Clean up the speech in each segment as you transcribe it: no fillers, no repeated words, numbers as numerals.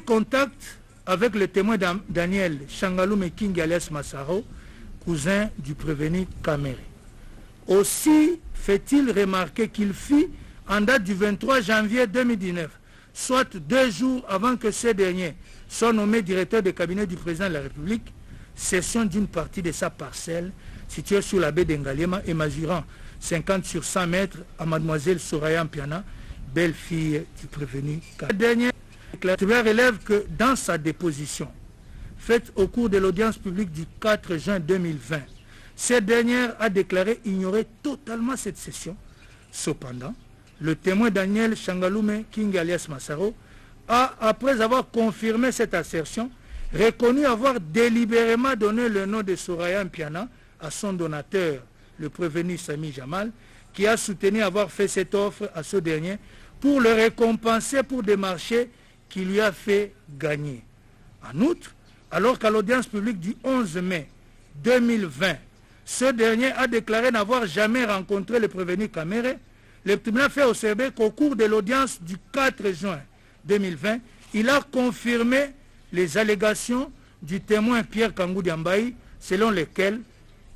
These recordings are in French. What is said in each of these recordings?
contact avec le témoin Daniel Changalume Kingi alias Massaro, cousin du prévenu Kamere. Aussi fait-il remarquer qu'il fit, en date du 23 janvier 2019, soit 2 jours avant que ce dernier soit nommé directeur de cabinet du président de la République, cession d'une partie de sa parcelle située sur la baie d'Engaliema et mesurant 50 sur 100 mètres à mademoiselle Soraya Mpiana, belle-fille du prévenu. Le dernier relève que dans sa déposition, faite au cours de l'audience publique du 4 juin 2020, cette dernière a déclaré ignorer totalement cette cession. Cependant, le témoin Daniel Changalume Kingi alias Massaro a, après avoir confirmé cette assertion, reconnu avoir délibérément donné le nom de Soraya Mpiana à son donateur, le prévenu Sami Jamal, qui a soutenu avoir fait cette offre à ce dernier pour le récompenser pour des marchés qui lui a fait gagner. En outre, alors qu'à l'audience publique du 11 mai 2020, ce dernier a déclaré n'avoir jamais rencontré le prévenu Kamere, le tribunal fait observer qu'au cours de l'audience du 4 juin 2020, il a confirmé les allégations du témoin Pierre Kangou Diambaï, selon lesquelles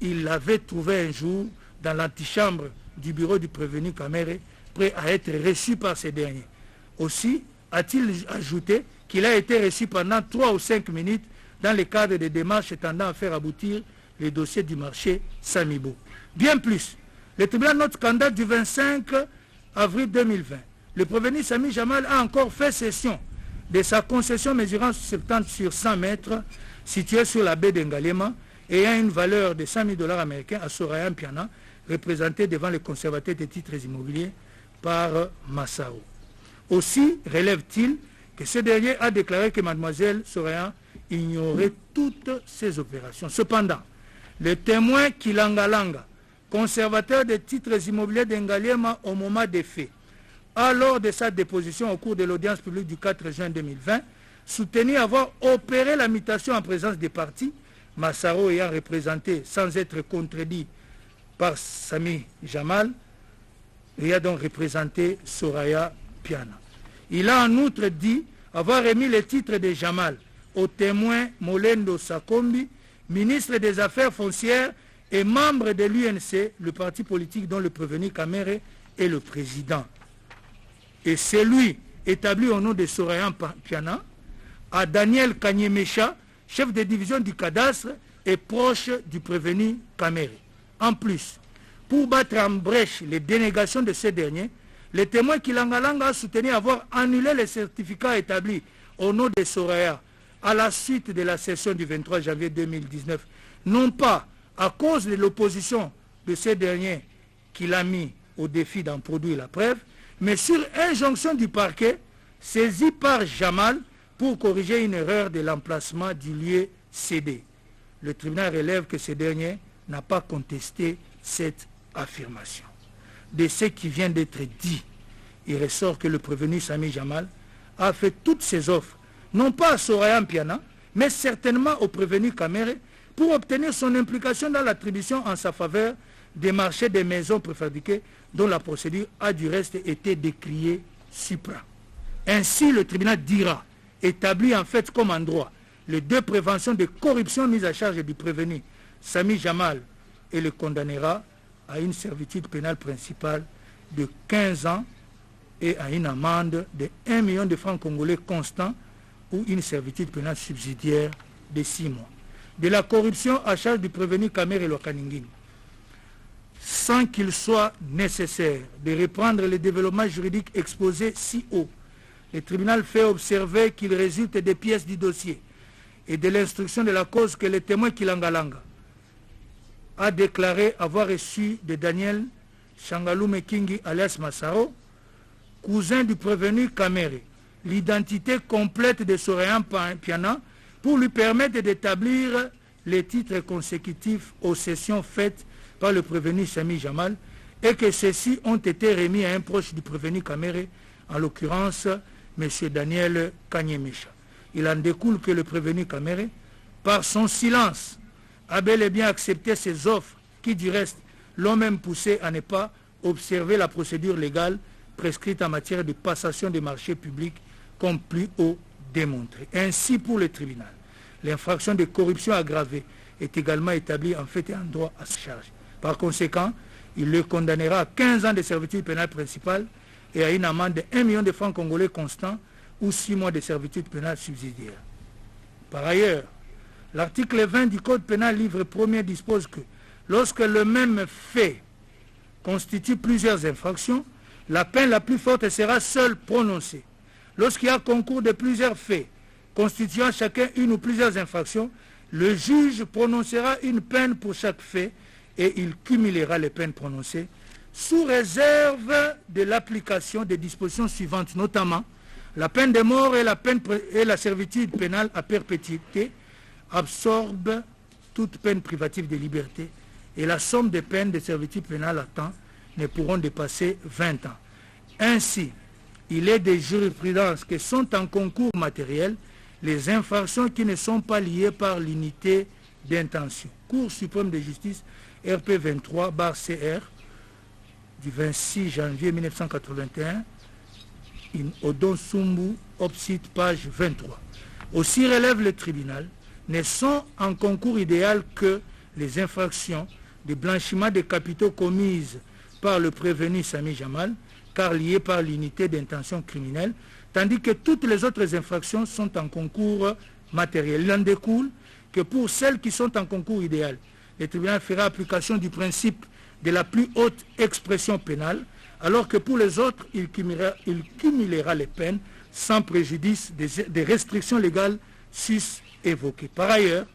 il l'avait trouvé un jour dans l'antichambre du bureau du prévenu Kamere, prêt à être reçu par ces derniers. Aussi a-t-il ajouté qu'il a été reçu pendant 3 ou 5 minutes dans le cadre des démarches tendant à faire aboutir les dossiers du marché Samibo. Bien plus, le tribunal note qu'en date du 25 avril 2020, le prévenu Sami Jamal a encore fait cession de sa concession mesurant 70 sur 100 mètres située sur la baie d'Engaliema ayant une valeur de 100 000 $ américains à Soraya Mpiana, représentée devant le conservateur des titres immobiliers par Massao. Aussi relève-t-il que ce dernier a déclaré que mademoiselle Soraya ignorait toutes ces opérations. Cependant, le témoin Kilangalanga, conservateur des titres immobiliers d'Engaliema au moment des faits, a lors de sa déposition au cours de l'audience publique du 4 juin 2020, soutenu avoir opéré la mutation en présence des parties, Massaro ayant représenté sans être contredit par Sami Jamal, et a donc représenté Soraya Mpiana. Il a en outre dit avoir remis les titres de Jamal au témoin Molendo Sakombi, ministre des Affaires foncières et membre de l'UNC, le parti politique dont le prévenu Kamere est le président. Et celui établi au nom de Soraya Mpiana à Daniel Kanyemesha, chef de division du cadastre et proche du prévenu Kamere. En plus, pour battre en brèche les dénégations de ce dernier, le témoin Kilangalanga a soutenu avoir annulé les certificats établis au nom de Soraya à la suite de la session du 23 janvier 2019, non pas à cause de l'opposition de ce dernier qu'il a mis au défi d'en produire la preuve, mais sur injonction du parquet saisi par Jamal pour corriger une erreur de l'emplacement du lieu cédé. Le tribunal relève que ce dernier n'a pas contesté cette affirmation. De ce qui vient d'être dit, il ressort que le prévenu Sami Jamal a fait toutes ses offres, non pas à Soraya Mpiana, mais certainement au prévenu Kamere, pour obtenir son implication dans l'attribution en sa faveur des marchés des maisons préfabriquées dont la procédure a du reste été décriée supra. Ainsi, le tribunal dira, établit en fait comme en droit, les 2 préventions de corruption mises à charge du prévenu Sami Jamal et le condamnera à une servitude pénale principale de 15 ans et à une amende de 1 million de francs congolais constants ou une servitude pénale subsidiaire de 6 mois. De la corruption à charge du prévenu Kamere Lokaningini, sans qu'il soit nécessaire de reprendre les développements juridiques exposés si haut, le tribunal fait observer qu'il résulte des pièces du dossier et de l'instruction de la cause que le témoin Kilangalanga a déclaré avoir reçu de Daniel Changalume Kingi alias Massaro, cousin du prévenu Kamere, l'identité complète de Soraya Mpiana pour lui permettre d'établir les titres consécutifs aux sessions faites par le prévenu Sami Jamal et que ceux-ci ont été remis à un proche du prévenu Kamere, en l'occurrence M. Daniel Kanyemesha. Il en découle que le prévenu Kamere, par son silence, a bel et bien accepté ces offres qui, du reste, l'ont même poussé à ne pas observer la procédure légale prescrite en matière de passation des marchés publics comme plus haut démontrée. Ainsi, pour le tribunal, l'infraction de corruption aggravée est également établie en fait et en droit à sa charge. Par conséquent, il le condamnera à 15 ans de servitude pénale principale et à une amende de 1 million de francs congolais constants ou 6 mois de servitude pénale subsidiaire. Par ailleurs, l'article 20 du Code pénal livre 1er dispose que lorsque le même fait constitue plusieurs infractions, la peine la plus forte sera seule prononcée. Lorsqu'il y a concours de plusieurs faits constituant chacun une ou plusieurs infractions, le juge prononcera une peine pour chaque fait et il cumulera les peines prononcées sous réserve de l'application des dispositions suivantes, notamment la peine de mort et la servitude pénale à perpétuité absorbent toute peine privative de liberté et la somme des peines de servitude pénale à temps ne pourront dépasser 20 ans. Ainsi, il est des jurisprudences qui sont en concours matériel les infractions qui ne sont pas liées par l'unité d'intention. Cour suprême de justice, RP 23/CR, du 26 janvier 1981, in Odon Sumbu, Opsite, page 23. Aussi relève le tribunal, ne sont en concours idéal que les infractions de blanchiment de capitaux commises par le prévenu Sami Jamal, car liées par l'unité d'intention criminelle, tandis que toutes les autres infractions sont en concours matériel. Il en découle que pour celles qui sont en concours idéal, le tribunal fera application du principe de la plus haute expression pénale, alors que pour les autres, il cumulera les peines sans préjudice des restrictions légales sus-évoquées. Par ailleurs,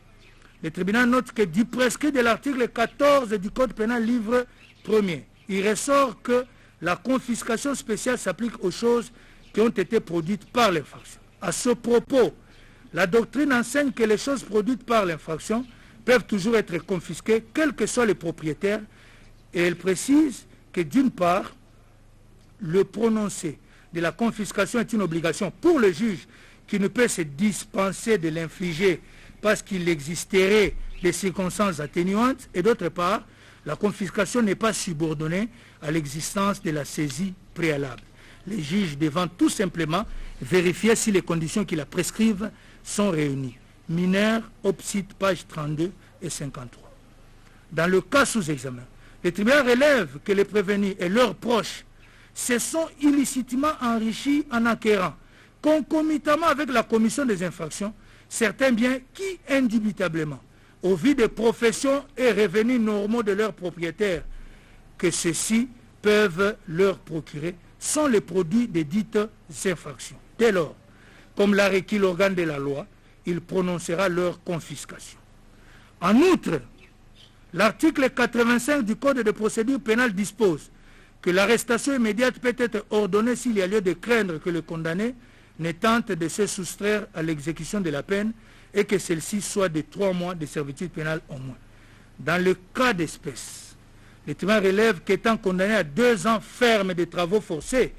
le tribunal note que du prescrit de l'article 14 du Code pénal livre 1er, il ressort que la confiscation spéciale s'applique aux choses qui ont été produites par l'infraction. À ce propos, la doctrine enseigne que les choses produites par l'infraction peuvent toujours être confisquées, quels que soient les propriétaires, et elle précise que d'une part, le prononcé de la confiscation est une obligation pour le juge qui ne peut se dispenser de l'infliger parce qu'il existerait des circonstances atténuantes, et d'autre part, la confiscation n'est pas subordonnée à l'existence de la saisie préalable. Les juges devant tout simplement vérifier si les conditions qui la prescrivent sont réunies. Mineur, Opsite, page 32 et 53. Dans le cas sous examen, le tribunal relève que les prévenus et leurs proches se sont illicitement enrichis en acquérant, concomitamment avec la commission des infractions, certains biens qui, indubitablement, au vu des professions et revenus normaux de leurs propriétaires, que ceux-ci peuvent leur procurer, sont les produits des dites infractions. Dès lors, comme l'a requis l'organe de la loi, il prononcera leur confiscation. En outre, l'article 85 du Code de procédure pénale dispose que l'arrestation immédiate peut être ordonnée s'il y a lieu de craindre que le condamné ne tente de se soustraire à l'exécution de la peine et que celle-ci soit de 3 mois de servitude pénale au moins. Dans le cas d'espèce, le tribunal relève qu'étant condamné à 2 ans ferme de travaux forcés,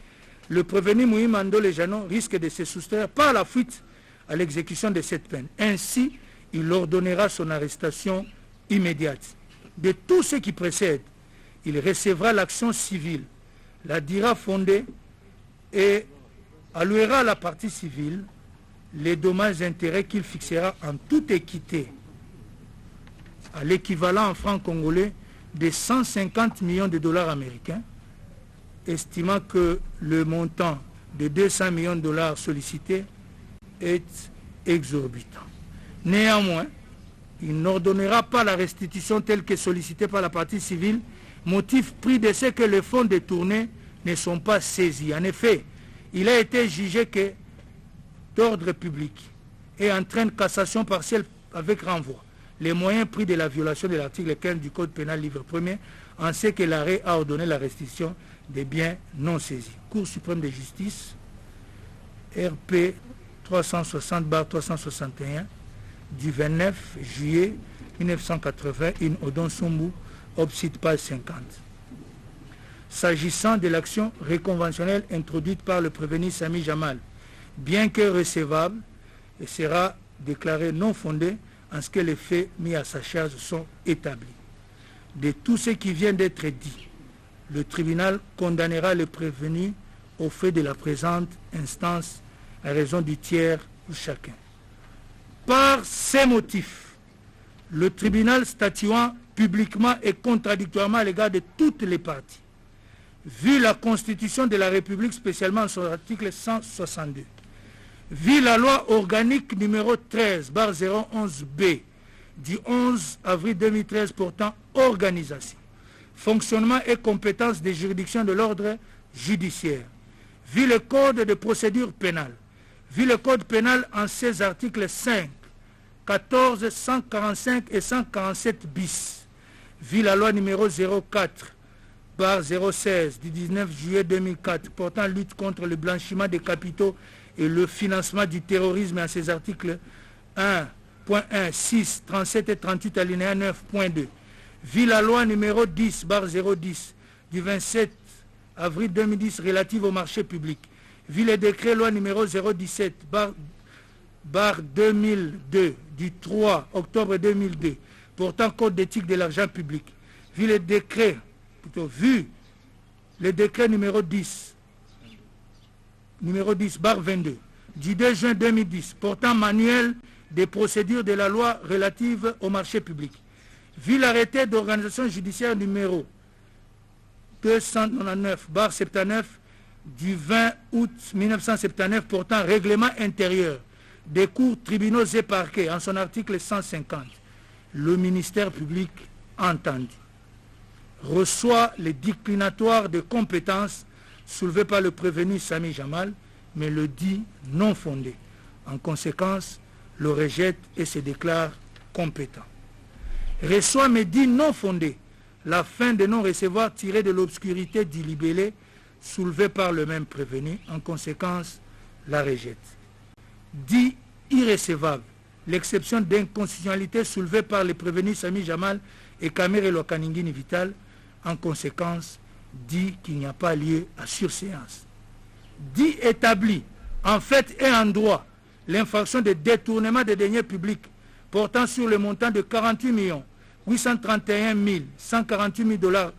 le prévenu Moïse Mando Lejano risque de se soustraire par la fuite à l'exécution de cette peine. Ainsi, il ordonnera son arrestation immédiate. De tout ce qui précède, il recevra l'action civile, la dira fondée et allouera à la partie civile les dommages et intérêts qu'il fixera en toute équité à l'équivalent en francs congolais de 150 millions de dollars américains, estimant que le montant de 200 millions de dollars sollicités est exorbitant. Néanmoins, il n'ordonnera pas la restitution telle que sollicitée par la partie civile, motif pris de ce que les fonds détournés ne sont pas saisis. En effet, il a été jugé que d'ordre public et entraîne cassation partielle avec renvoi les moyens pris de la violation de l'article 15 du Code pénal livre 1er, en ce que l'arrêt a ordonné la restitution des biens non saisis. Cour suprême de justice, RP 360/361, du 29 juillet 1980, in Odon Sumbu, Opsite, page 50. S'agissant de l'action réconventionnelle introduite par le prévenu Sami Jamal, bien que recevable, elle sera déclarée non fondée en ce que les faits mis à sa charge sont établis. De tout ce qui vient d'être dit, le tribunal condamnera le prévenu au fait de la présente instance à raison du tiers pour chacun. Par ces motifs, le tribunal statuant publiquement et contradictoirement à l'égard de toutes les parties, vu la Constitution de la République, spécialement en son article 162, vu la loi organique numéro 13/011B du 11 avril 2013 portant organisation, fonctionnement et compétences des juridictions de l'ordre judiciaire, vu le code de procédure pénale, vu le code pénal en ses articles 5, 14, 145 et 147 bis, vu la loi numéro 04/016 du 19 juillet 2004 portant lutte contre le blanchiment des capitaux et le financement du terrorisme en ses articles 1.1, 6, 37 et 38 alinéa 9.2, vu la loi numéro 10/010 du 27 avril 2010 relative au marché public, vu le décret loi numéro 017/2002 du 3 octobre 2002 portant code d'éthique de l'argent public, vu le décret numéro 10/22 du 2 juin 2010 portant manuel des procédures de la loi relative au marché public, vu l'arrêté d'organisation judiciaire numéro 299/79 du 20 août 1979 portant règlement intérieur des cours, tribunaux et parquets en son article 150, le ministère public entendu reçoit les déclinatoires de compétences soulevées par le prévenu Sami Jamal, mais le dit non fondé. En conséquence, le rejette et se déclare compétent. Reçoit mais dit non fondé la fin de non-recevoir tirée de l'obscurité du libellé soulevé par le même prévenu. En conséquence, la rejette. Dit irrécevable l'exception d'inconstitutionnalité soulevée par les prévenus Sami Jamal et Kamere Lokaningini Vital. En conséquence, dit qu'il n'y a pas lieu à surséance. Dit établi en fait et en droit l'infraction de détournement des deniers publics portant sur le montant de 48 831 148 $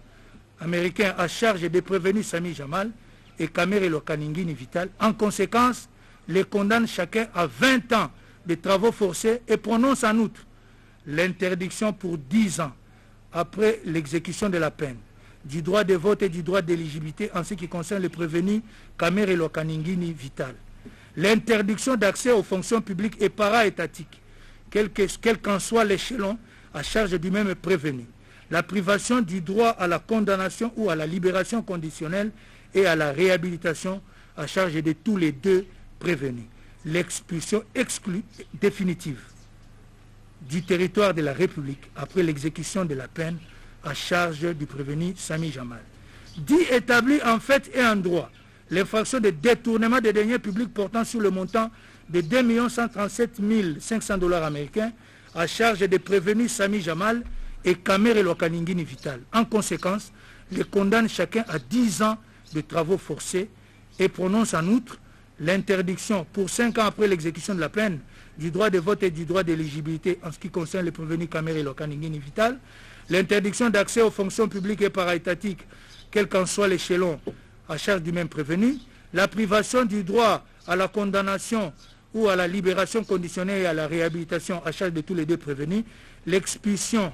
américains à charge des prévenus Sami Jamal et Kamere Lokaningini Vital. En conséquence, les condamne chacun à 20 ans de travaux forcés et prononce en outre l'interdiction pour 10 ans après l'exécution de la peine du droit de vote et du droit d'éligibilité en ce qui concerne les prévenus Kamere Lokaningini Vital. L'interdiction d'accès aux fonctions publiques et para-étatiques, quel qu'en soit l'échelon, à charge du même prévenu. La privation du droit à la condamnation ou à la libération conditionnelle et à la réhabilitation à charge de tous les deux prévenus. L'expulsion définitive du territoire de la République après l'exécution de la peine à charge du prévenu Sami Jamal. Dit établi en fait et en droit l'infraction de détournement des deniers publics portant sur le montant de 2 137 500 $ américains à charge des prévenus Sami Jamal et Kamere Lokaningini Vital. En conséquence, les condamne chacun à 10 ans de travaux forcés et prononce en outre l'interdiction pour 5 ans après l'exécution de la peine du droit de vote et du droit d'éligibilité en ce qui concerne les prévenus Kamere Lokaningini Vital, l'interdiction d'accès aux fonctions publiques et para-étatiques, quel qu'en soit l'échelon, à charge du même prévenu, la privation du droit à la condamnation ou à la libération conditionnelle et à la réhabilitation à charge de tous les deux prévenus, l'expulsion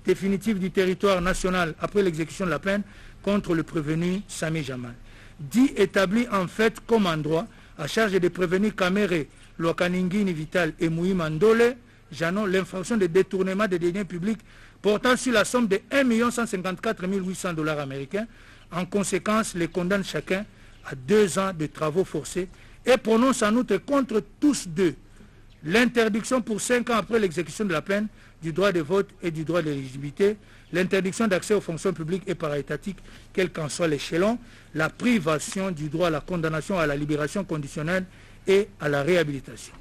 définitive du territoire national après l'exécution de la peine contre le prévenu Sami Jamal. Dit établi en fait comme en droit à charge des prévenus Kamere Lokaningini Vital et Moui Mandole Janon l'infraction de détournement des deniers publics portant sur la somme de 1 154 800 $ américains. En conséquence, les condamne chacun à 2 ans de travaux forcés et prononce en outre contre tous deux l'interdiction pour 5 ans après l'exécution de la peine du droit de vote et du droit d'éligibilité, l'interdiction d'accès aux fonctions publiques et para-étatiques, quel qu'en soit l'échelon, la privation du droit à la condamnation, à la libération conditionnelle et à la réhabilitation.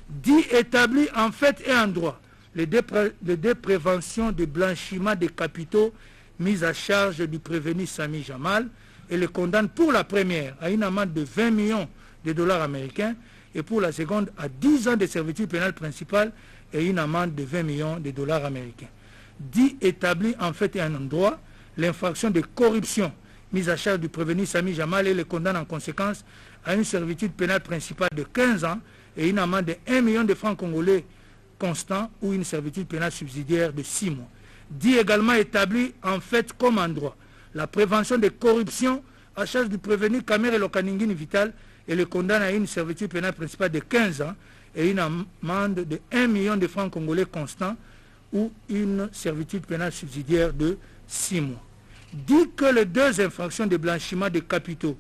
Dit établi en fait et en droit les deux préventions de blanchiment des capitaux mises à charge du prévenu Sami Jamal et le condamne pour la première à une amende de 20 millions de $ américains et pour la seconde à 10 ans de servitude pénale principale et une amende de 20 millions de $ américains. Dit établi en fait et en droit l'infraction de corruption mise à charge du prévenu Sami Jamal et le condamne en conséquence à une servitude pénale principale de 15 ans et une amende de 1 million de francs congolais constant ou une servitude pénale subsidiaire de 6 mois. Dit également établi en fait comme en droit la prévention de corruption à charge du prévenu Kamere Lokaningini Vital et le condamne à une servitude pénale principale de 15 ans et une amende de 1 million de francs congolais constant ou une servitude pénale subsidiaire de 6 mois. Dit que les deux infractions de blanchiment de capitaux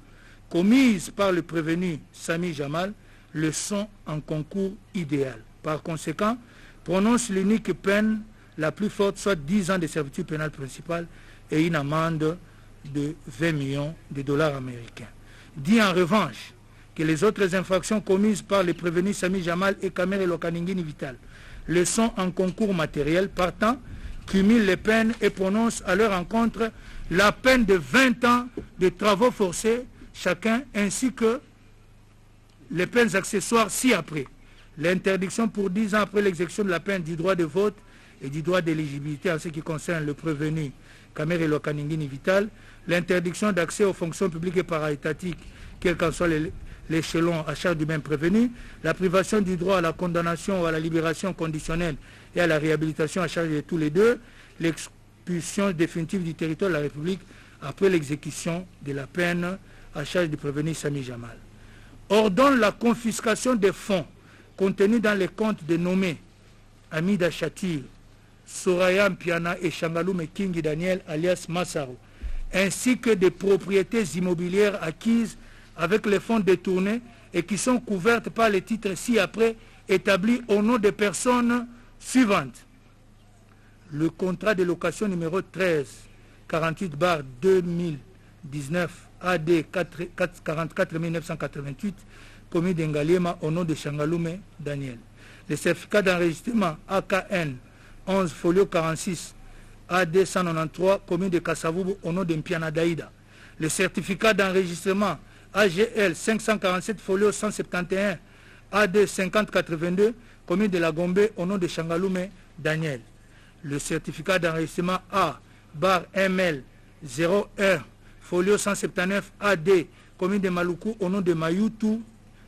commises par le prévenu Sami Jamal le sont en concours idéal. Par conséquent, prononce l'unique peine la plus forte, soit 10 ans de servitude pénale principale et une amende de 20 millions de dollars américains. Dit en revanche que les autres infractions commises par les prévenus Sami Jamal et Kamere Lokaningini Vital le sont en concours matériel, partant, cumule les peines et prononce à leur encontre la peine de 20 ans de travaux forcés chacun, ainsi que les peines accessoires ci-après. L'interdiction pour 10 ans après l'exécution de la peine du droit de vote et du droit d'éligibilité en ce qui concerne le prévenu Kamere Lokaningini Vital, l'interdiction d'accès aux fonctions publiques et para-étatiques, quel qu'en soit l'échelon à charge du même prévenu, la privation du droit à la condamnation ou à la libération conditionnelle et à la réhabilitation à charge de tous les deux, l'expulsion définitive du territoire de la République après l'exécution de la peine à charge du prévenu Sami Jamal. Ordonne la confiscation des fonds contenus dans les comptes de nommés Amida Chatir, Soraya Mpiana et Shangalume Kingi Daniel alias Massaro, ainsi que des propriétés immobilières acquises avec les fonds détournés et qui sont couvertes par les titres ci-après établis au nom des personnes suivantes. Le contrat de location numéro 13-48/2019 AD 44 988 commis d'Engaliema au nom de Shangalume Daniel. Le certificat d'enregistrement AKN 11 folio 46 AD 193 commis de Kasavubu au nom de Mpiana Daïda. Le certificat d'enregistrement AGL 547 folio 171 AD 5082 commis de la Gombe au nom de Shangalume Daniel. Le certificat d'enregistrement A/ML 01 folio 179 AD commis de Maluku au nom de Mayutu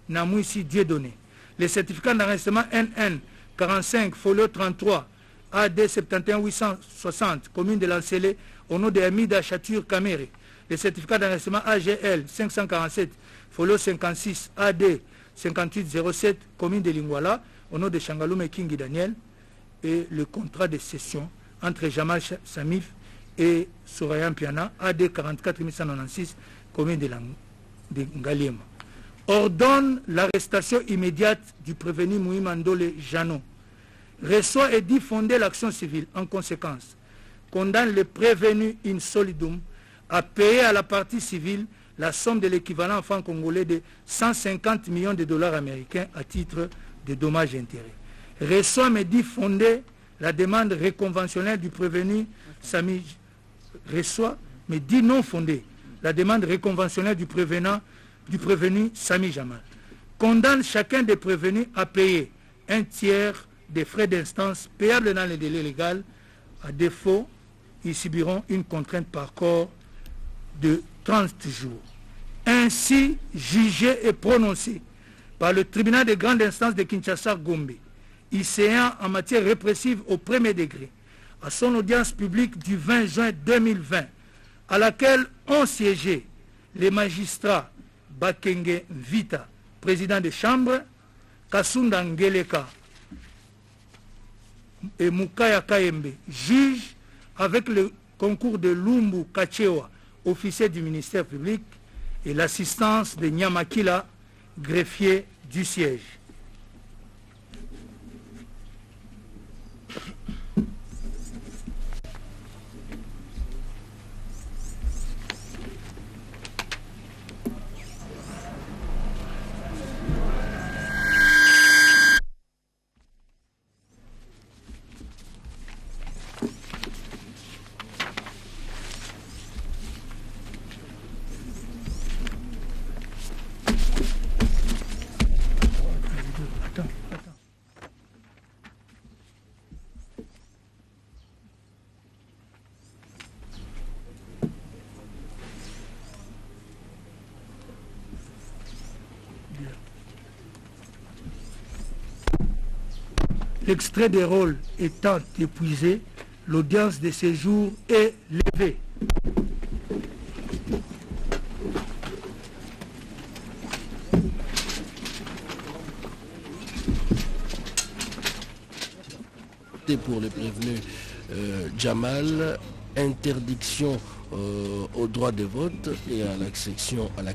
Namouissi Dieudonné. Le certificat d'enregistrement NN 45 folio 33 AD 71 860 commune de Lancélé au nom de Amida Chatur Kamere. Le certificat d'enregistrement AGL 547 folio 56 AD 5807 commune de Lingwala au nom de Shangalume Kingi Daniel, et le contrat de cession entre Jamal Samif et Soraya Mpiana AD 44 196 commune de Ngaliema. Ordonne l'arrestation immédiate du prévenu Mouimandole Jano. Reçoit et dit fonder l'action civile. En conséquence, condamne le prévenu in solidum à payer à la partie civile la somme de l'équivalent en francs congolais de 150 millions de dollars américains à titre de dommages et intérêts. Reçoit mais dit fonder la demande réconventionnelle du prévenu Sami. Reçoit mais dit non fondée la demande réconventionnelle du prévenu Sami Jamal. Condamne chacun des prévenus à payer un tiers des frais d'instance payables dans les délais légaux. À défaut, ils subiront une contrainte par corps de 30 jours. Ainsi jugé et prononcé par le tribunal de grande instance de Kinshasa-Gombe, ICA en matière répressive au premier degré, à son audience publique du 20 juin 2020, à laquelle ont siégé les magistrats Bakenge Vita, président de chambre, Kasunda Ngeleka et Mukaya Kayembe, juge, avec le concours de Lumbu Kachewa, officier du ministère public, et l'assistance de Nyamakila, greffier du siège. L'extrait des rôles étant épuisé, l'audience de ce jour est levée. Pour le prévenu Jamal, interdiction au droit de vote et à l'accession à la